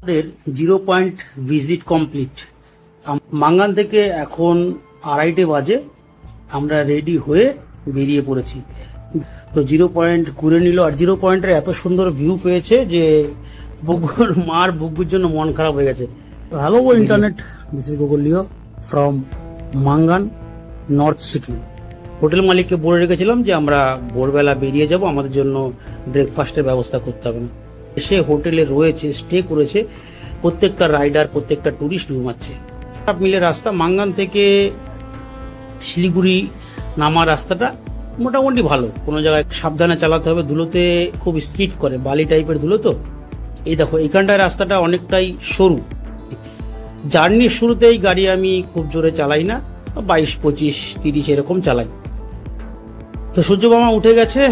আমাদের 0 point visit complete. Mangan থেকে এখন 2:30 বাজে, আমরা রেডি হয়ে বেরিয়ে পড়েছি। তো 0 পয়েন্ট ঘুরে নিল, আর 0 পয়েন্টের এত সুন্দর ভিউ পেয়েছে যে বুগ্গুর মার বুগ্গুর জন্য মন খারাপ হয়ে গেছে। Hello internet, this is Google Leo from Mangan, north Sikkim. Hotel মালিককে বলে রেখেছিলাম যে আমরা ভোরবেলা বেরিয়ে যাব, আমাদের জন্য ব্রেকফাস্টের ব্যবস্থা করতে হবে না। সে হোটেলে রয়েছে, স্টে করেছে, প্রত্যেকটা রাইডার প্রত্যেকটা টুরিস্ট ঘুমাচ্ছে। সব মিলে রাস্তা মাঙ্গান থেকে শিলিগুড়ি নামার রাস্তাটা মোটামুটি ভালো, কোনো জায়গায় সাবধানে চালাতে হবে, ধুলোতে খুব স্কিড করে, বালি টাইপের ধুলো। তো এই দেখো এখানটায় রাস্তাটা অনেকটাই সরু। জার্নির শুরুতেই গাড়ি আমি খুব জোরে চালাই না, 22, 25, 30 এরকম চালাই। তো সূর্যমামা উঠে গেছে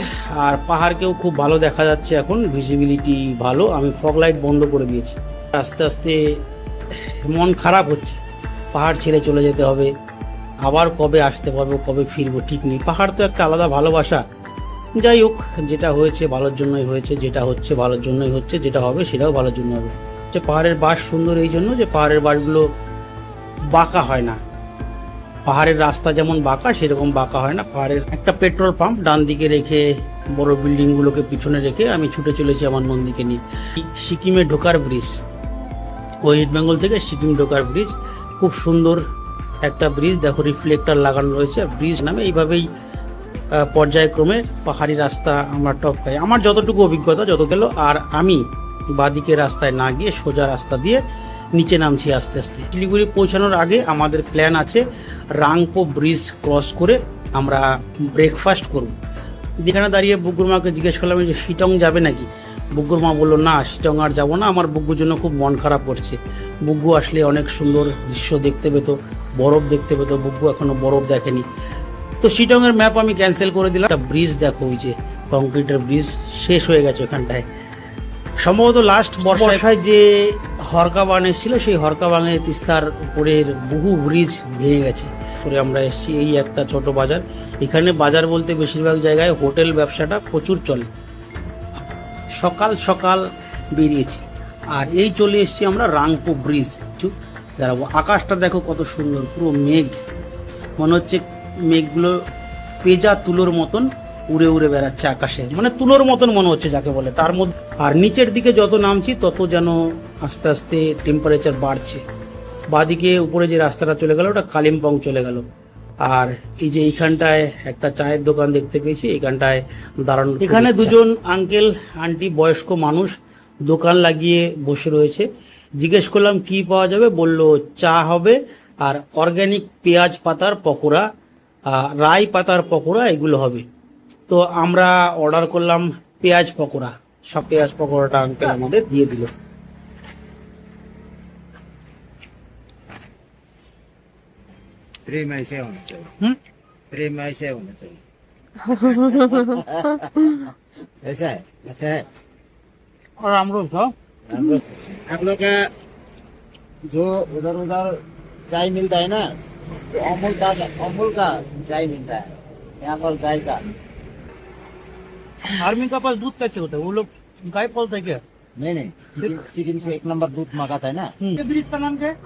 আর পাহাড়কেও খুব ভালো দেখা যাচ্ছে, এখন ভিজিবিলিটি ভালো। আমি ফগ লাইট বন্ধ করে দিয়েছি। আস্তে আস্তে মন খারাপ হচ্ছে, পাহাড় ছেড়ে চলে যেতে হবে, আবার কবে আসতে পারবো কবে ফিরবো ঠিক নেই। পাহাড় তো একটা আলাদা ভালোবাসা। যাই হোক, যেটা হয়েছে ভালোর জন্যই হয়েছে, যেটা হচ্ছে ভালোর জন্যই হচ্ছে, যেটা হবে সেটাও ভালোর জন্য হবে। পাহাড়ের বাস সুন্দর এই জন্য যে পাহাড়ের বাসগুলো বাঁকা হয় না। পাহাড়ের রাস্তা যেমন বাঁকা সেরকম বাঁকা হয় না। পাহাড়ের একটা পেট্রোল পাম্প ডান দিকে রেখে, বড় বিল্ডিং গুলোকে পিছনে রেখে আমি ছুটে চলেছি আমার নন্দীকে নিয়ে। সিকিমে ঢোকার ব্রিজ, ওয়েস্ট বেঙ্গল থেকে সিকিম ঢোকার ব্রিজ, খুব সুন্দর একটা ব্রিজ। দেখো রিফ্লেক্টর লাগানো রয়েছে। ব্রিজ নামে এইভাবেই পর্যায়ক্রমে পাহাড়ি রাস্তা আমরা টপকাই। আমার যতটুকু অভিজ্ঞতা যত গেল, আর আমি বাদিকে রাস্তায় না গিয়ে সোজা রাস্তা দিয়ে নিচে নামছি আস্তে আস্তে। শিলিগুড়ি পৌঁছানোর আগে আমাদের প্ল্যান আছে রাংপো ব্রিজ ক্রস করে আমরা ব্রেকফাস্ট করব। যেখানে দাঁড়িয়ে বুগ্গুর মাকে জিজ্ঞেস করলাম যে শিটং যাবে নাকি। বুগ্গুর মা বললো না, শিটং আর যাবো না, আমার বুগ্গুর জন্য খুব মন খারাপ করছে। বুগ্গু আসলে অনেক সুন্দর দৃশ্য দেখতে পেত, বরফ দেখতে পেত, বুগ্গু এখনো বরফ দেখেনি। তো শিটং এর ম্যাপ আমি ক্যান্সেল করে দিলাম। একটা ব্রিজ দেখো, ওই যে কংক্রিটের ব্রিজ শেষ হয়ে গেছে ওখানটায়। সম্ভবত লাস্ট বর্ষায় যে হরকাবান এসেছিল, সেই হরকাবানে তিস্তার উপরের বহু ব্রিজ ভেঙে গেছে। করে আমরা এসেছি এই একটা ছোট বাজার। এখানে বাজার বলতে বেশিরভাগ জায়গায় হোটেল ব্যবসাটা প্রচুর চলে। সকাল সকাল বেরিয়েছি আর এই চলে এসেছি আমরা রাংপো ব্রিজ দাঁড়াবো। আকাশটা দেখো কত সুন্দর, পুরো মেঘ, মনে হচ্ছে মেঘগুলো পেজা তুলোর মতন উড়ে উড়ে বেড়াচ্ছে আকাশে, মানে তুলোর মতন মনে হচ্ছে যাকে বলে। তার মধ্যে আর নিচের দিকে যত নামছি তত যেন আস্তে আস্তে টেম্পারেচার বাড়ছে। বাদিকে উপরে যে রাস্তাটা চলে গেল ওটা কালিম্পং চলে গেল। আর এই যে এইখানটায় একটা চায়ের দোকান দেখতে পেয়েছি, এইখানটায় দাঁড়ানো। এখানে দুজন আঙ্কেল আন্টি বয়স্ক মানুষ দোকান লাগিয়ে বসে রয়েছে। জিজ্ঞেস করলাম কি পাওয়া যাবে, বললো চা হবে আর অর্গানিক পেঁয়াজ পাতার পকোড়া, রাই পাতার পকোড়া, এগুলো হবে। তো আমরা অর্ডার করলাম পেঁয়াজ পকোড়া। সব পেঁয়াজ পকোড়াটা আঙ্কেল আমাদের দিয়ে দিল। प्रेम ऐसे होना चाहिए, प्रेम ऐसे होना चाहिए। ऐसा है, अच्छा है। और हम लोग हम लोग का जो उधर उधर चाय मिलता है ना, तो अमूल का चाय मिलता है, यहाँ पर गाय का। आर्मी का पास दूध कैसे होता है, वो लोग गाय पालते हैं क्या? नहीं नहीं, सिक्किम से 1 नंबर दूध मंगाता है ना। ये ब्रिज का नाम क्या है?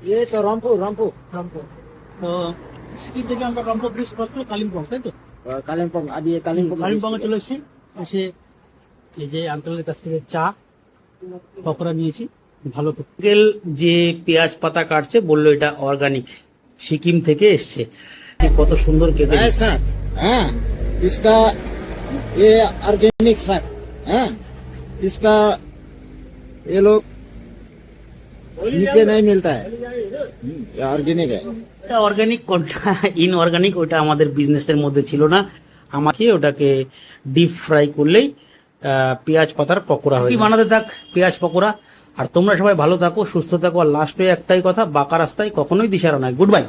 ये तो रामपुर रामपुर रामपुर। तो सिक्किम থেকে আমরা রামপুর ব্রিজ ক্রস করে কালিম্পং, তাই তো? कालिम्पोंग, अभी ये कालिम्पोंग কালিম্পং চলে এসেছি। এসে এই যে আঙ্কেলের কাছ থেকে চা পকোড়া নিয়েছি। ভালো তো। আঙ্কেল যে পেঁয়াজ পাতা কাটছে বললো এটা অর্গানিক, সিকিম থেকে এসছে। কত সুন্দর কেটে। ऐसा हाँ, इसका ये ऑर्गेनिक साग, हाँ, इसका ये लोग नीचे नहीं मिलता है, ये ऑर्गेनिक है। অর্গানিক কোনটা ইনঅর্গানিক ওটা আমাদের বিজনেসের মধ্যে ছিল না। আমাকে ওটাকে ডিপ ফ্রাই করলেই পেঁয়াজ পাতার পকোড়া হয়। বানাতে থাক পেঁয়াজ পকোড়া। আর তোমরা সবাই ভালো থাকো, সুস্থ থাকো। আর লাস্টে একটাই কথা, বাঁকা রাস্তায় কখনোই দিশারা নয়। Good bye.